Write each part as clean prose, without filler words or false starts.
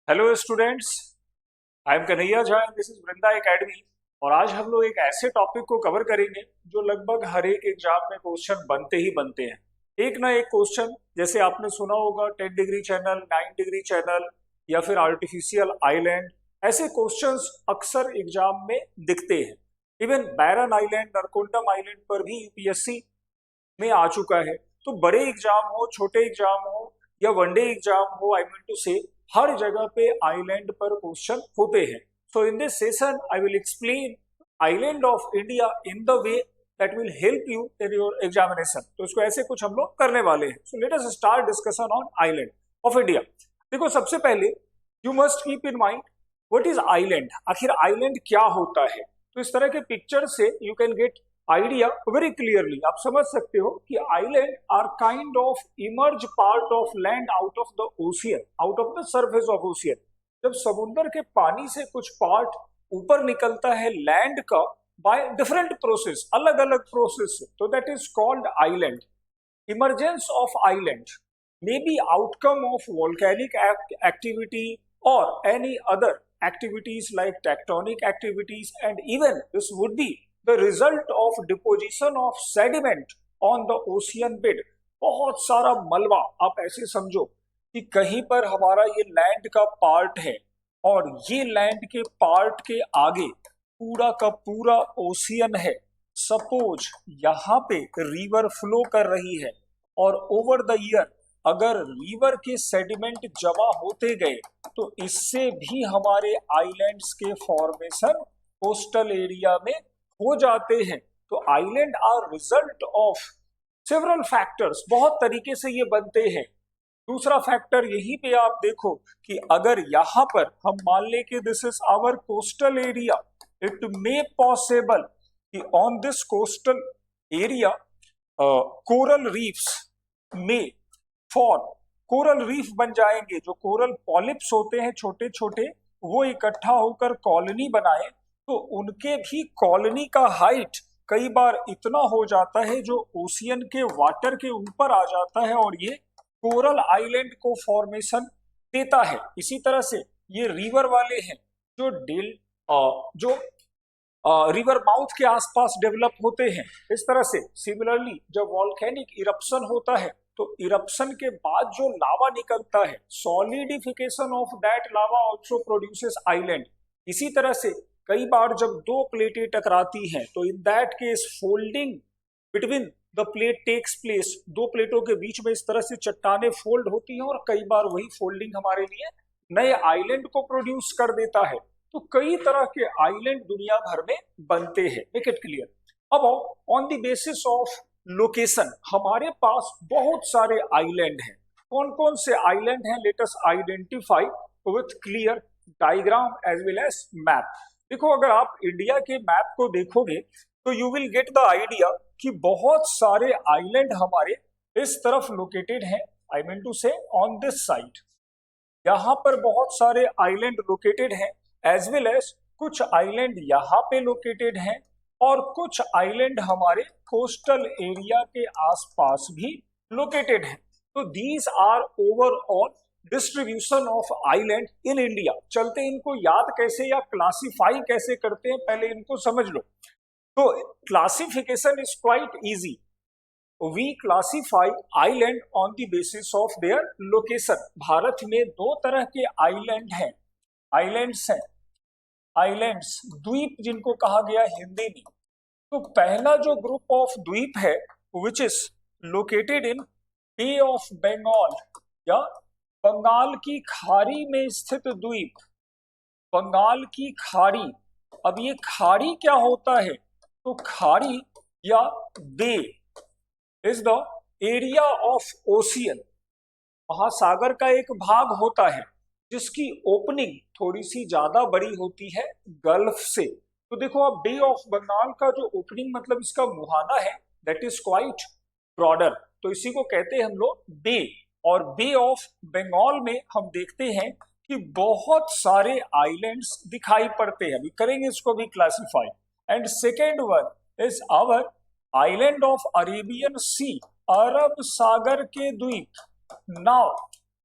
Hello students, I am Kanhaiya Jha and this is Vrinda academy. और आज हम लोग एक ऐसे टॉपिक को कवर करेंगे जो लगभग हर एक एग्जाम में क्वेश्चन बनते ही बनते हैं। एक ना एक क्वेश्चन, जैसे आपने सुना होगा 10 डिग्री चैनल, 9 डिग्री चैनल या फिर आर्टिफिशियल आइलैंड, ऐसे क्वेश्चंस अक्सर एग्जाम में दिखते हैं। इवन बैरन आइलैंड, नरकोंडम आइलैंड पर भी यूपीएससी में आ चुका है। तो बड़े एग्जाम हो, छोटे एग्जाम हो या वनडे एग्जाम हो, आई मीन टू से हर जगह पे आइलैंड पर क्वेश्चन होते हैं। So in this session I will explain island of India in the way that will help you in your examination. तो इसको ऐसे कुछ हम लोग करने वाले हैं। So let us start discussion on island of India. देखो, सबसे पहले you must keep in mind what is island. आखिर आइलैंड क्या होता है? तो इस तरह के पिक्चर से you can get idea very clearly. आप समझ सकते हो कि island are kind of emerge part of land out of the ocean, out of the surface of ocean. जब समुद्र के पानी से कुछ पार्ट ऊपर निकलता है लैंड का बाय डिफरेंट प्रोसेस, अलग अलग प्रोसेस, तो that is called island. Emergence of island may be outcome of volcanic activity or any other activities like tectonic activities, and even this would be the result of deposition of sediment on the ocean bed। बहुत सारा मलबा, आप ऐसे समझो कि कहीं पर हमारा ये लैंड का पार्ट है और ये लैंड के पार्ट के आगे पूरा का पूरा ओशियन है। सपोज यहाँ पे रिवर फ्लो कर रही है और ओवर द ईयर अगर रिवर के सेडिमेंट जमा होते गए तो इससे भी हमारे आइलैंड्स के फॉर्मेशन कोस्टल एरिया में हो जाते हैं। तो island are result of several factors, बहुत तरीके से ये बनते हैं। दूसरा फैक्टर यहीं पे आप देखो कि अगर यहां पर हम मान ले कि this is our coastal area, it may possible कि on this coastal area coral reefs में फॉर्म, कोरल रीफ बन जाएंगे। जो कोरल पॉलिप्स होते हैं छोटे छोटे, वो इकट्ठा होकर कॉलोनी बनाए तो उनके भी कॉलोनी का हाइट कई बार इतना हो जाता है जो ओशियन के वाटर के ऊपर आ जाता है और ये कोरल आइलैंड को फॉर्मेशन देता है। इसी तरह से ये रिवर वाले हैं जो जो रिवर माउथ के आसपास डेवलप होते हैं। इस तरह से सिमिलरली जब वॉल्केनिक इरप्शन होता है तो इरप्शन के बाद जो लावा निकलता है, solidification of that lava also produces island. इसी तरह से कई बार जब दो प्लेटें टकराती हैं तो in that case folding between the plate takes place. दो प्लेटों के बीच में इस तरह से चट्टाने फोल्ड होती हैं और कई बार वही फोल्डिंग हमारे लिए नए आइलैंड को प्रोड्यूस कर देता है। तो कई तरह के आइलैंड दुनिया भर में बनते हैं। Make it clear. अब on the basis of location हमारे पास बहुत सारे आइलैंड हैं। कौन कौन से आइलैंड हैं? Let us identify with clear diagram as well as map. देखो, अगर आप इंडिया के मैप को देखोगे तो you will get the idea कि बहुत सारे आइलैंड हमारे इस तरफ लोकेटेड हैं। I mean to say on this side यहाँ पर बहुत सारे आइलैंड लोकेटेड हैं, एज वेल एज कुछ आइलैंड यहाँ पे लोकेटेड हैं और कुछ आइलैंड हमारे कोस्टल एरिया के आसपास भी लोकेटेड है। तो these are overall distribution of island in India. चलते इनको याद कैसे या क्लासिफाई कैसे करते हैं, पहले इनको समझ लो। तो classification is quite easy. We classify island on the basis of their location. Bharat में दो तरह के आइलैंड हैं, आइलैंड्स हैं, आइलैंड्स द्वीप जिनको कहा गया हिंदी में। तो पहला जो ग्रुप ऑफ द्वीप है which is located in Bay of Bengal या बंगाल की खाड़ी में स्थित द्वीप, बंगाल की खाड़ी। अब ये खाड़ी क्या होता है? तो खाड़ी या bay is the area of ocean, महासागर का एक भाग होता है जिसकी ओपनिंग थोड़ी सी ज्यादा बड़ी होती है गल्फ से। तो देखो, अब बे ऑफ बंगाल का जो ओपनिंग मतलब इसका मुहाना है दैट इज क्वाइट ब्रॉडर, तो इसी को कहते हैं हम लोग बे। और बे ऑफ बंगाल में हम देखते हैं कि बहुत सारे आइलैंड्स दिखाई पड़ते हैं। अभी करेंगे इसको भी classify. And second one is our island of Arabian sea, अरब सागर के द्वीप। नाउ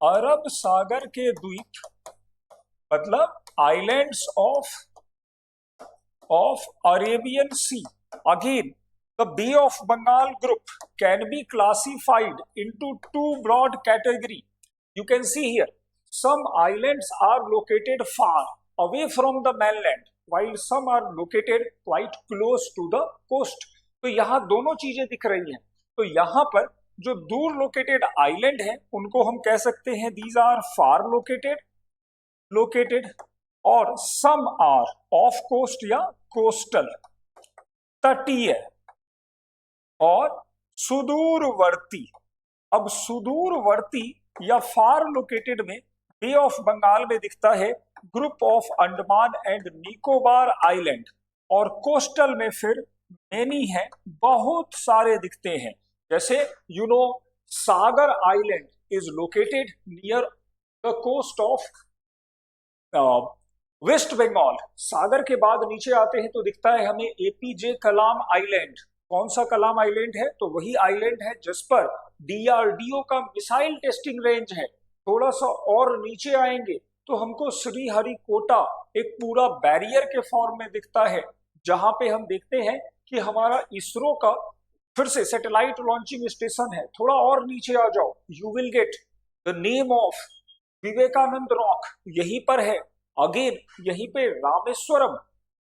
अरब सागर के द्वीप मतलब islands of Arabian sea. Again the Bay of Bengal group can be classified into two broad categories. You can see here, some islands are located far away from the mainland, while some are located quite close to the coast. तो यहाँ दोनों चीजें दिख रही हैं. तो यहाँ पर जो दूर लोकेटेड आइलैंड है उनको हम कह सकते हैं these are far located, और some are off coast या coastal, तटीय और सुदूरवर्ती. अब सुदूरवर्ती या फार लोकेटेड में बे ऑफ बंगाल में दिखता है group of Andaman and Nicobar island, और कोस्टल में फिर मेनी है, बहुत सारे दिखते हैं. जैसे Sagar island is located near the coast of West Bengal. Sagar के बाद नीचे आते हैं तो दिखता है हमें एपीजे कलाम आइलैंड. कौन सा कलाम आइलैंड है? तो वही आइलैंड है जिस पर डीआरडीओ का मिसाइल टेस्टिंग रेंज है. थोड़ा सा और नीचे आएंगे तो हमको श्रीहरिकोटा एक पूरा बैरियर के फॉर्म में दिखता है, जहां पे हम देखते हैं कि हमारा इसरो का फिर से सैटेलाइट लॉन्चिंग स्टेशन है. थोड़ा और नीचे आ जाओ, you will get the name of Vivekananda rock, यहीं पर है. अगेन यहीं पे रामेश्वरम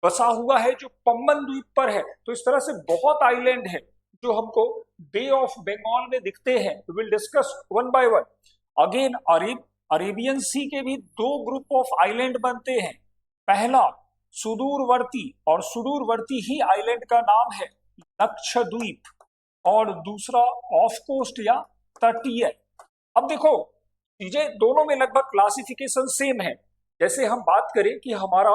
बसा हुआ है जो पम्बन द्वीप पर है. तो इस तरह से बहुत आइलैंड है जो हमको बे ऑफ बंगाल में दिखते हैं. We will discuss one by one. Again Arabian sea के भी दो ग्रुप ऑफ आइलैंड बनते हैं. पहला सुदूरवर्ती, और सुदूरवर्ती ही आइलैंड का नाम है लक्षद्वीप, और दूसरा ऑफ कोस्ट या तटीय. अब देखो चीजें दोनों में लगभग क्लासिफिकेशन सेम है. जैसे हम बात करें कि हमारा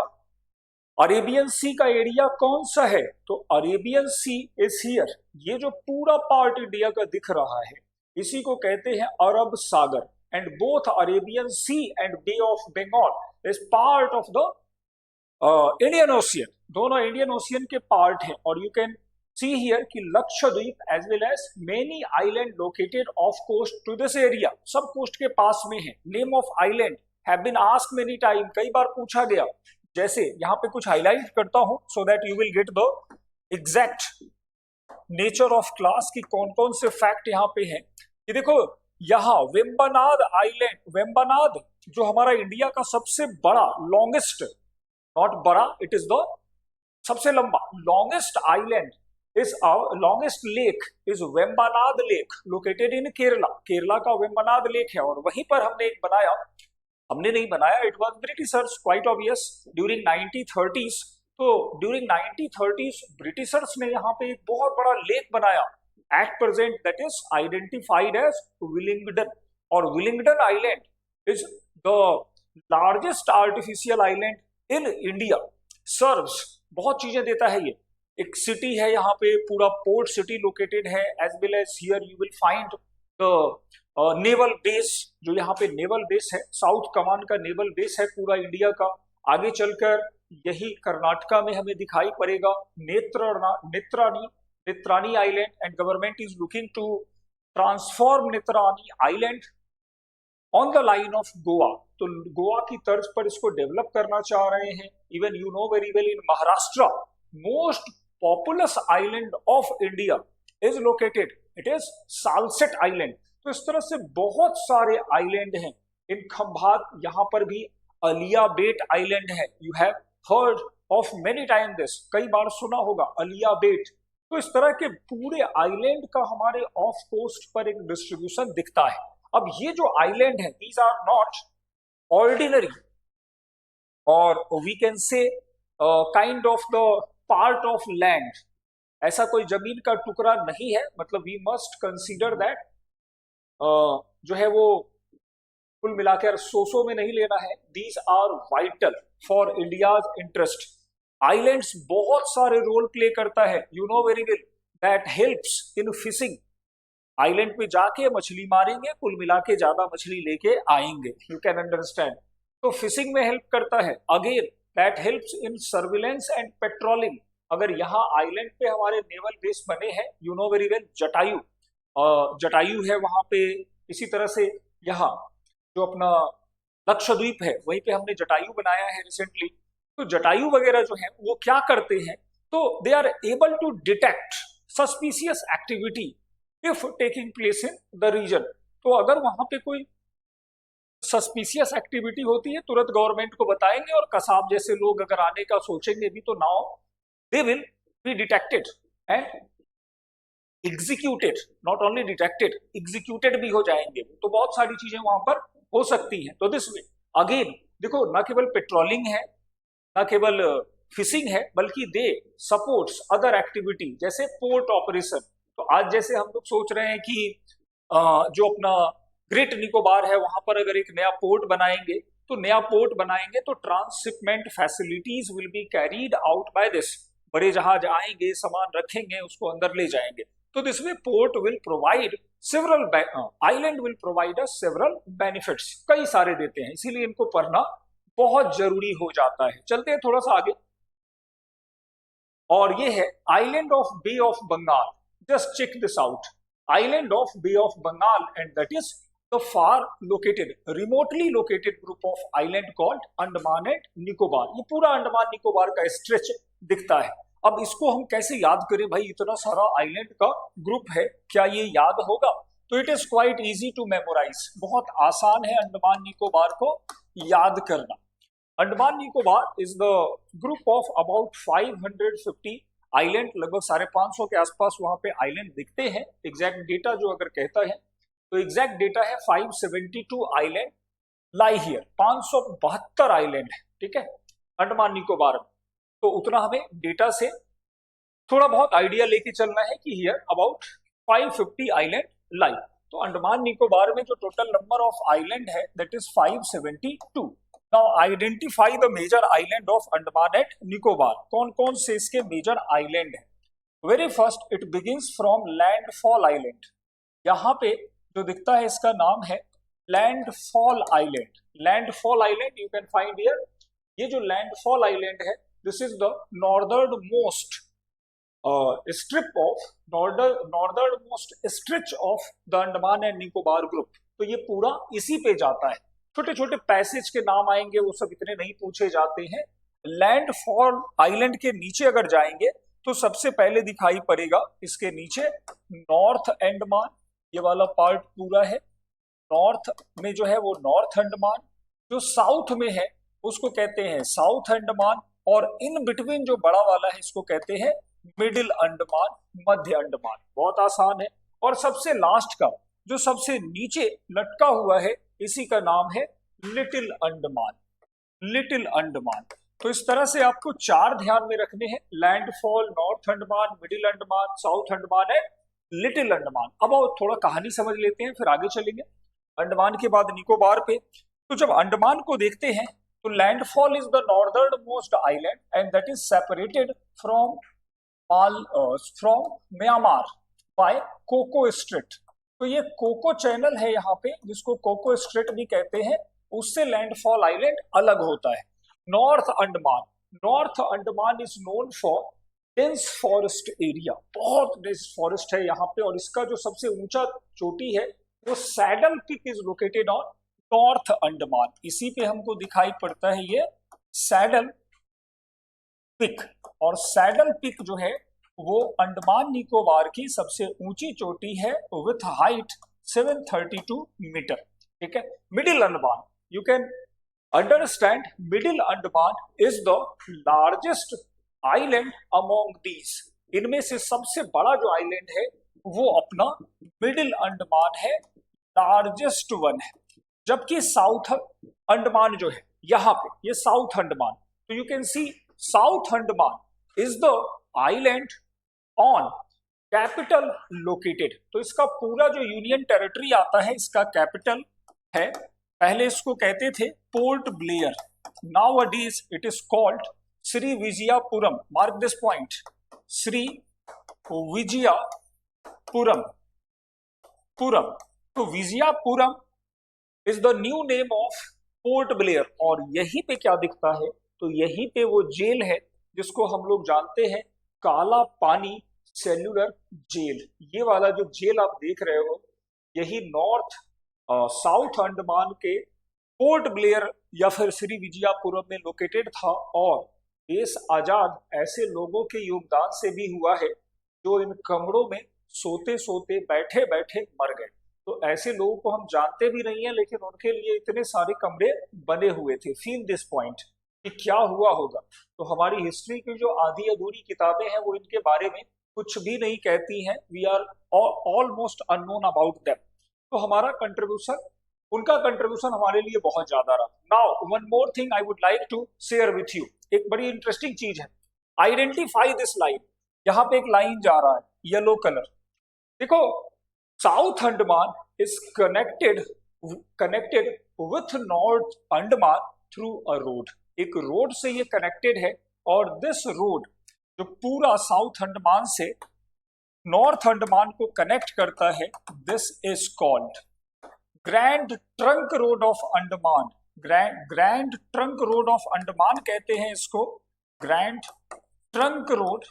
अरेबियन सी का एरिया कौन सा है, तो अरेबियन सी इज हियर. ये जो पूरा पार्ट इंडिया का दिख रहा है इसी को कहते हैं अरब सागर. And both Arabian sea and bay of Bengal is part of the Indian ocean. दोनों इंडियन ओशियन के पार्ट हैं. और यू कैन सी हियर कि Lakshadweep as well as many island located of coast to this area, सब coast के पास में है. Name of island have been asked many time, कई बार पूछा गया. जैसे यहाँ पे कुछ हाईलाइट करता हूं so that you will get the exact nature of class की कौन कौन से फैक्ट यहाँ पे हैं. ये देखो यहाँ वेम्बनाड आइलैंड, वेम्बनाड जो हमारा इंडिया का सबसे बड़ा लॉन्गेस्ट, नॉट बड़ा, इट इज द सबसे लंबा, longest island is longest lake is Vembanad lake located in Kerala. Kerala का वेम्बनाड लेक है और वहीं पर हमने एक बनाया, हमने नहीं बनाया, it was Britishers, quite obvious, during 1930s. तो ड्यूरिंग 1930s ब्रिटिशर्स ने यहाँ पे एक बहुत बड़ा लेक बनाया. At present that is identified as Willingdon, और Willingdon island is the largest artificial island in India. Serves, बहुत चीजें देता है ये. एक सिटी है यहाँ पे, पूरा पोर्ट सिटी लोकेटेड है, as well as here you will find the naval base, जो यहाँ पे नेवल बेस है, साउथ कमान का नेवल बेस है पूरा इंडिया का. आगे चलकर यही कर्नाटका में हमें दिखाई पड़ेगा Netrani island, and government is looking to transform Netrani island on the line of Goa. तो गोवा की तर्ज पर इसको डेवलप करना चाह रहे हैं. Even you know very well in Maharashtra most populous island of India is located, it is Salcete island. तो इस तरह से बहुत सारे आइलैंड हैं. इन खंभात यहाँ पर भी अलिया बेट आइलैंड है. You have heard of many time this, कई बार सुना होगा अलिया बेट. तो इस तरह के पूरे आइलैंड का हमारे ऑफ कोस्ट पर एक डिस्ट्रीब्यूशन दिखता है. अब ये जो आइलैंड है दीज आर नॉट ऑर्डिनरी, और we can say kind of the part of land. ऐसा कोई जमीन का टुकड़ा नहीं है, मतलब वी मस्ट कंसीडर दैट जो है वो कुल मिलाकर सौ में नहीं लेना है. These are vital for India's interest. Islands बहुत सारे रोल प्ले करता है. You know very well that helps in fishing. Island पे जाके मछली मारेंगे, कुल मिला के ज्यादा मछली लेके आएंगे. You can understand. तो फिशिंग में हेल्प करता है. Again that helps in surveillance and patrolling. अगर यहाँ आइलैंड पे हमारे नेवल बेस बने हैं, you know very well Jatayu, Jatayu है वहां पे. इसी तरह से यहाँ जो अपना लक्षद्वीप है, वहीं पे हमने जटायु बनाया है रिसेंटली। तो जटायु वगैरह जो है वो क्या करते हैं, तो they are able to detect suspicious activity if taking place in the region. तो अगर वहां पे कोई सस्पिशियस एक्टिविटी होती है तुरंत गवर्नमेंट को बताएंगे, और कसाब जैसे लोग अगर आने का सोचेंगे भी तो now they will be detected and executed, not only detected, executed भी हो जाएंगे। तो बहुत सारी चीजें वहां पर हो सकती हैं। तो दिस वे अगेन देखो, न केवल पेट्रोलिंग है, न केवल फिशिंग है, बल्कि दे सपोर्ट्स अदर एक्टिविटी जैसे पोर्ट ऑपरेशन। तो आज जैसे हम लोग सोच रहे हैं कि जो अपना ग्रेट निकोबार है वहां पर अगर एक नया पोर्ट बनाएंगे, तो नया पोर्ट बनाएंगे तो transshipment facilities will be carried out by this. बड़े जहाज आएंगे, सामान रखेंगे, उसको अंदर ले जाएंगे। तो this way port will provide several, island will provide us several benefits, कई सारे देते हैं, इसीलिए इनको पढ़ना बहुत जरूरी हो जाता है। चलते हैं थोड़ा सा आगे, और ये है island of Bay of Bengal. Just check this out, island of Bay of Bengal, and that is the far located, remotely located group of island called Andaman and Nicobar. ये पूरा अंडमान निकोबार का स्ट्रेच दिखता है। अब इसको हम कैसे याद करें भाई, इतना सारा आइलैंड का ग्रुप है, क्या ये याद होगा? तो it is quite easy to memorize, बहुत आसान है अंडमान निकोबार को याद करना। Andaman Nicobar is the group of about 550 island, लगभग 550 के आसपास वहां पे आइलैंड दिखते हैं। एग्जैक्ट डेटा जो अगर कहता है तो एग्जैक्ट डेटा है 572 आइलैंड लाई हियर, 572 आइलैंड है, ठीक है, अंडमान निकोबार में। तो उतना हमें डेटा से थोड़ा बहुत आइडिया लेके चलना है कि हियर अबाउट 550 आइलैंड लाई। तो अंडमान निकोबार में जो टोटल नंबर ऑफ आइलैंड है that is 572। Now identify the major island of Andaman and Nicobar. कौन कौन से इसके मेजर आइलैंड है? Very first it begins from landfall island. यहाँ पे जो दिखता है इसका नाम है landfall island. Landfall island you can find here. ये जो लैंडफॉल आइलैंड है this is the northern most strip of northern most stretch of the Andaman and Nicobar group. तो ये पूरा इसी पे जाता है। छोटे छोटे पैसेज के नाम आएंगे, वो सब इतने नहीं पूछे जाते हैं। लैंडफॉल आइलैंड के नीचे अगर जाएंगे तो सबसे पहले दिखाई पड़ेगा इसके नीचे नॉर्थ अंडमान, ये वाला पार्ट पूरा है। नॉर्थ में जो है वो नॉर्थ अंडमान, जो साउथ में है उसको कहते हैं साउथ अंडमान, और इन बिटवीन जो बड़ा वाला है इसको कहते हैं मिडिल अंडमान, मध्य अंडमान। बहुत आसान है। और सबसे लास्ट का जो सबसे नीचे लटका हुआ है इसी का नाम है लिटिल अंडमान, लिटिल अंडमान। तो इस तरह से आपको 4 ध्यान में रखने हैं, landfall, north Andaman, middle Andaman, south Andaman and little Andaman. अब थोड़ा कहानी समझ लेते हैं फिर आगे चलेंगे। अंडमान के बाद निकोबार पे। तो जब अंडमान को देखते हैं तो landfall is the northern most island and that is separated from Myanmar by Coco strait. तो ये कोको चैनल है यहाँ पे, जिसको कोको स्ट्रेट भी कहते हैं, उससे लैंडफॉल आइलैंड अलग होता है। North Andaman, north Andaman is known for dense forest area, बहुत डेंस फॉरेस्ट है यहाँ पे। और इसका जो सबसे ऊंचा चोटी है वो saddle peak is located on north Andaman. इसी पे हमको दिखाई पड़ता है ये सैडल पिक। और सैडल पिक जो है वो अंडमान निकोबार की सबसे ऊंची चोटी है विथ हाइट 732 मीटर, ठीक है। Middle Andaman, you can understand, middle Andaman is the largest island among these. इनमें से सबसे बड़ा जो आइलैंड है वो अपना मिडिल अंडमान है, लार्जेस्ट वन है। जबकि साउथ अंडमान जो है यहाँ पे, ये साउथ अंडमान, तो you can C south Andaman is the island on capital located. तो इसका पूरा जो यूनियन टेरिटरी आता है इसका कैपिटल है, पहले इसको कहते थे Port Blair, nowadays it is called Shri Vijayapuram. Mark this point, Shri Vijayapuram puram. तो Vijayapuram is the new name of Port Blair. और यहीं पे क्या दिखता है, तो यहीं पे वो जेल है जिसको हम लोग जानते हैं काला पानी सेल्यूलर जेल। ये वाला जो जेल आप देख रहे हो यही नॉर्थ साउथ अंडमान के पोर्ट ब्लेयर या फिर श्रीविजयपुरम में लोकेटेड था, और देश आजाद ऐसे लोगों के योगदान से भी हुआ है जो इन कमरों में सोते सोते बैठे बैठे मर गए। तो ऐसे लोगों को हम जानते भी नहीं है, लेकिन उनके लिए इतने सारे कमरे बने हुए थे। फील दिस पॉइंट कि क्या हुआ होगा। तो हमारी हिस्ट्री की जो आधी अधूरी किताबें हैं वो इनके बारे में कुछ भी नहीं कहती हैं। We are almost unknown about them. तो हमारा कंट्रीब्यूशन, उनका कंट्रीब्यूशन हमारे लिए बहुत ज्यादा रहा। Now one more thing I would like to share with you, एक बड़ी इंटरेस्टिंग चीज है। Identify this line. यहाँ पे एक लाइन जा रहा है येलो कलर, देखो। South Andaman is connected with north Andaman through a road. एक रोड से ये कनेक्टेड है, और दिस रोड जो पूरा साउथ अंडमान से नॉर्थ अंडमान को कनेक्ट करता है, this is called grand trunk road of Andaman. Grand trunk road of Andaman कहते हैं इसको, grand trunk road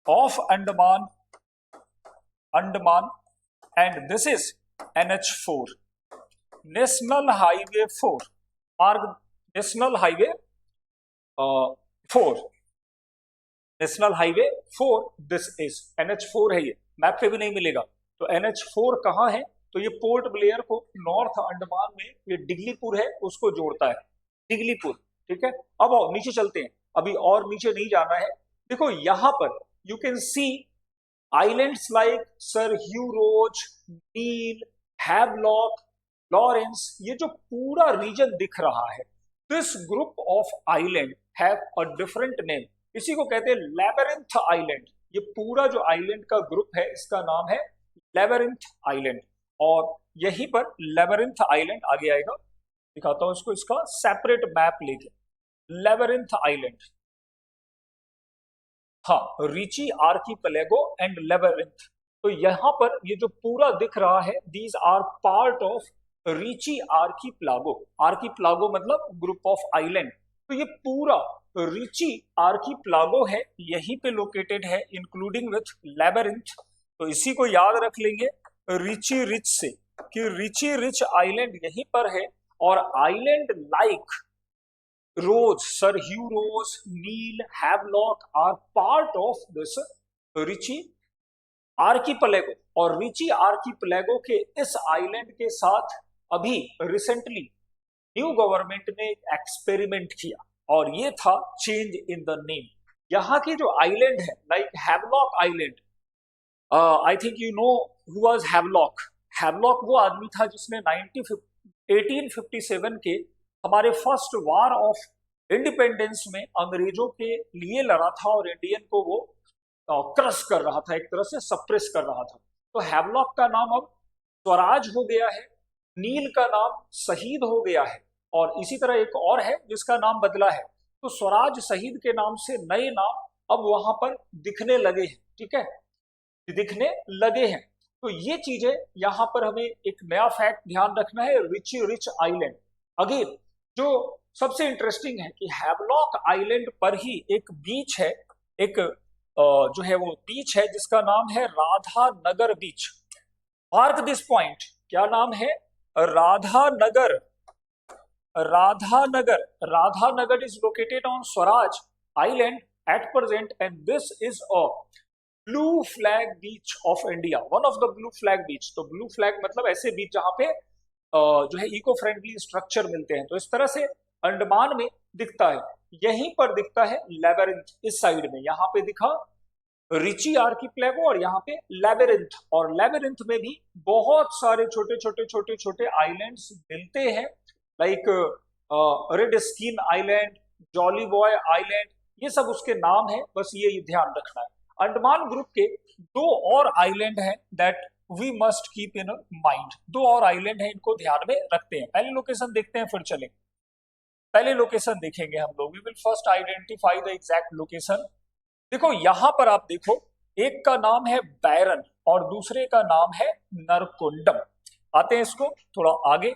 of Andaman and this is NH4, national highway 4, मार्ग national highway 4, national highway 4, this is NH4 है। ये मैप पे भी नहीं मिलेगा। तो NH4 कहाँ है? तो ये पोर्ट ब्लेयर को नॉर्थ अंडमान में, ये डिगलीपुर है, उसको जोड़ता है, डिगलीपुर। ठीक है, अब आओ नीचे चलते हैं, अभी और नीचे नहीं जाना है। देखो यहां पर you can see islands like Sir Hugh Rose, Neil, Havelock, Lawrence. ये जो पूरा रीजन दिख रहा है, this group of island have a different name. इसी को कहते हैं लैबिरिंथ आइलैंड। ये पूरा जो आइलैंड का ग्रुप है, इसका नाम है लैबिरिंथ आइलैंड। और यहीं पर लैबिरिंथ आइलैंड आगे आएगा, दिखाता हूं इसको, इसका सेपरेट मैप लेके। लैबिरिंथ आइलैंड, हाँ, रिची आर्कीपेलागो एंड लैबिरिंथ। तो यहां पर ये जो पूरा दिख रहा है, these are part of Ritchie archipelago. Archipelago मतलब ग्रुप ऑफ आइलैंड। तो ये पूरा रिची आर्कीपेलागो है, यहीं पे लोकेटेड है, इंक्लूडिंग विथ लैबिरिंथ। तो इसी को याद रख लेंगे रिची रिच से, कि रिची रिच आइलैंड यहीं पर है। और island like Rose, Sir Hugh Rose, Neil, Havelock are part of this Ritchie archipelago. और रिची आर्कीपेलागो के इस आइलैंड के साथ अभी रिसेंटली न्यू गवर्नमेंट ने एक एक्सपेरिमेंट किया, और ये था चेंज इन द नेम। यहाँ की जो आइलैंड है, like Havelock island, I think you know who was Havelock. Havelock वो आदमी था जिसने 1857 के हमारे फर्स्ट वार ऑफ इंडिपेंडेंस में अंग्रेजों के लिए लड़ा था, और इंडियन को वो क्रश कर रहा था, एक तरह से सप्रेस कर रहा था। तो हैवलॉक का नाम अब स्वराज हो गया है, नील का नाम शहीद हो गया है, और इसी तरह एक और है जिसका नाम बदला है। तो स्वराज शहीद के नाम से नए नाम अब वहां पर दिखने लगे हैं। ठीक है, दिखने लगे हैं। तो ये चीजें यहां पर हमें एक नया फैक्ट ध्यान रखना है, रिची रिच आइलैंड। अगेन जो सबसे इंटरेस्टिंग है कि हैवलॉक आइलैंड पर ही एक बीच है, एक जो है वो बीच है जिसका नाम है Radha Nagar beach. Mark this point, क्या नाम है? Radha Nagar. Radha Nagar, Radha Nagar is located on Swaraj island at present, and this is a blue flag beach of India, one of the blue flag beach. तो ब्लू फ्लैग मतलब ऐसे बीच जहां पे जो है इको फ्रेंडली स्ट्रक्चर मिलते हैं। तो इस तरह से अंडमान में दिखता है, यहीं पर दिखता है लैबिरिंथ, इस साइड में। यहाँ पे दिखा रिची आर्कीपेलागो और यहाँ पे लैबिरिंथ। और लैबिरिंथ में भी बहुत सारे छोटे छोटे छोटे छोटे आइलैंड्स मिलते हैं, like red skin island, jolly boy island, ये सब उसके नाम है, बस ये ध्यान रखना है। अंडमान ग्रुप के दो और आइलैंड हैं that we must keep in mind. दो और आइलैंड हैं, इनको ध्यान में रखते हैं। पहले लोकेशन देखते हैं, फिर चलेंगे। पहले लोकेशन देखेंगे हम लोग। We will first identify the exact location. देखो यहां पर आप देखो, एक का नाम है बैरन और दूसरे का नाम है नरकुंडम। आते हैं इसको थोड़ा आगे,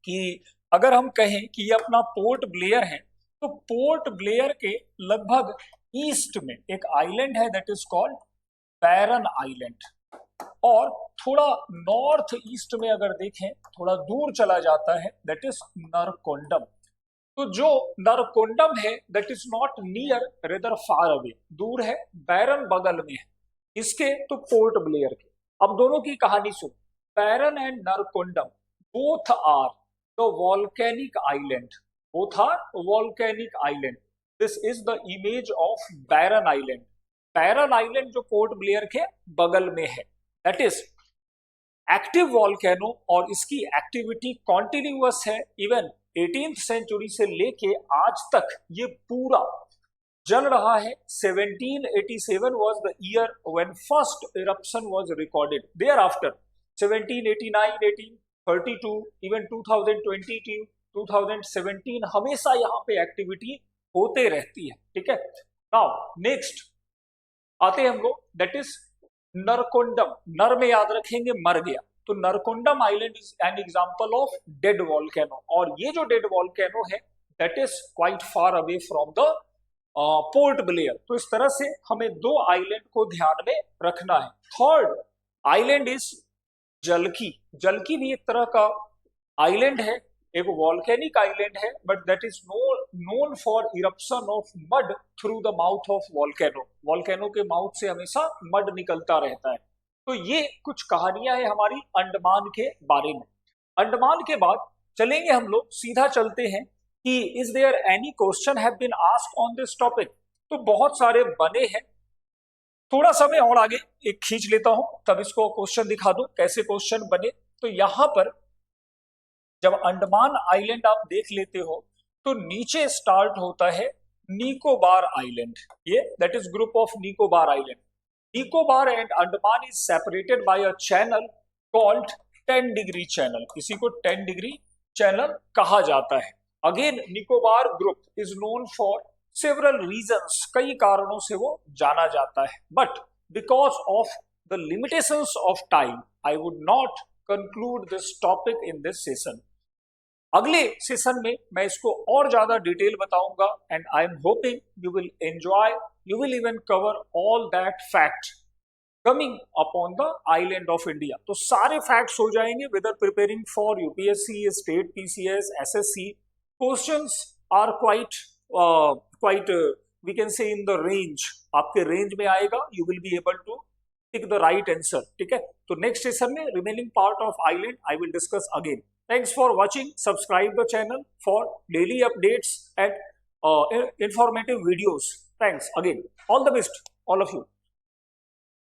कि अगर हम कहें कि ये अपना पोर्ट ब्लेयर है, तो पोर्ट ब्लेयर के लगभग ईस्ट में एक आइलैंड है that is called Barren island. और थोड़ा नॉर्थ ईस्ट में अगर देखें थोड़ा दूर चला जाता है, दैट इज नरकोंडम। तो जो नरकोंडम है that is not near rather far away, दूर है, बैरन बगल में है इसके, तो पोर्ट ब्लेयर के। अब दोनों की कहानी सुन। Barren and Narcondam both are the volcanic island, both are volcanic island. This is the image of Barren island. Barren island जो पोर्ट ब्लेयर के बगल में है, दैट इज एक्टिव वॉल्केनो, और इसकी एक्टिविटी कॉन्टिन्यूअस है। इवन 18th सेंचुरी से लेके आज तक ये पूरा जल रहा है। 1787 was the year when first eruption was recorded. Thereafter 1789, 1832, even 2022, 2017 हमेशा यहाँ पे एक्टिविटी होते रहती है। ठीक है, नाउ नेक्स्ट आते हैं हम लोग, दैट इज नरकोंडम। नर में याद रखेंगे मर गया, तो Narcondam island is an example of dead volcano, और ये जो डेड वॉल्केनो है that is quite far away from the Port Blair. तो इस तरह से हमें दो आइलैंड को ध्यान में रखना है। Third island is Jalki. Jalki भी एक तरह का आइलैंड है, एक वॉल्केनिक आइलैंड है, but that is known for eruption of mud through the mouth of volcano. Volcano के माउथ से हमेशा मड निकलता रहता है। तो ये कुछ कहानियां हैं हमारी अंडमान के बारे में। अंडमान के बाद चलेंगे हम लोग, सीधा चलते हैं कि is there any question have been asked on this topic. तो बहुत सारे बने हैं, थोड़ा समय और आगे एक खींच लेता हूं तब इसको क्वेश्चन दिखा दूं कैसे क्वेश्चन बने। तो यहां पर जब अंडमान आइलैंड आप देख लेते हो तो नीचे स्टार्ट होता है निकोबार आइलैंड, ये that is group of Nicobar island. Nicobar and Andaman is separated by a channel called 10 degree channel. इसी को 10 डिग्री चैनल कहा जाता है। Again Nicobar group is known for several reasons, कई कारणों से वो जाना जाता है, but because of the limitations of time I would not conclude this topic in this session. अगले सेशन में मैं इसको और ज्यादा डिटेल बताऊंगा, and I am hoping you will enjoy, you will even cover all that fact coming upon the island of India. तो सारे facts हो जाएंगे whether preparing for UPSC, state PCS, SSC. Questions are quite we can say in the range, आपके range में आएगा, you will be able to pick the right answer। ठीक है, तो नेक्स्ट सेशन में remaining part of island I will discuss again. Thanks for watching. Subscribe the channel for daily updates and informative videos. Thanks again. All the best, all of you.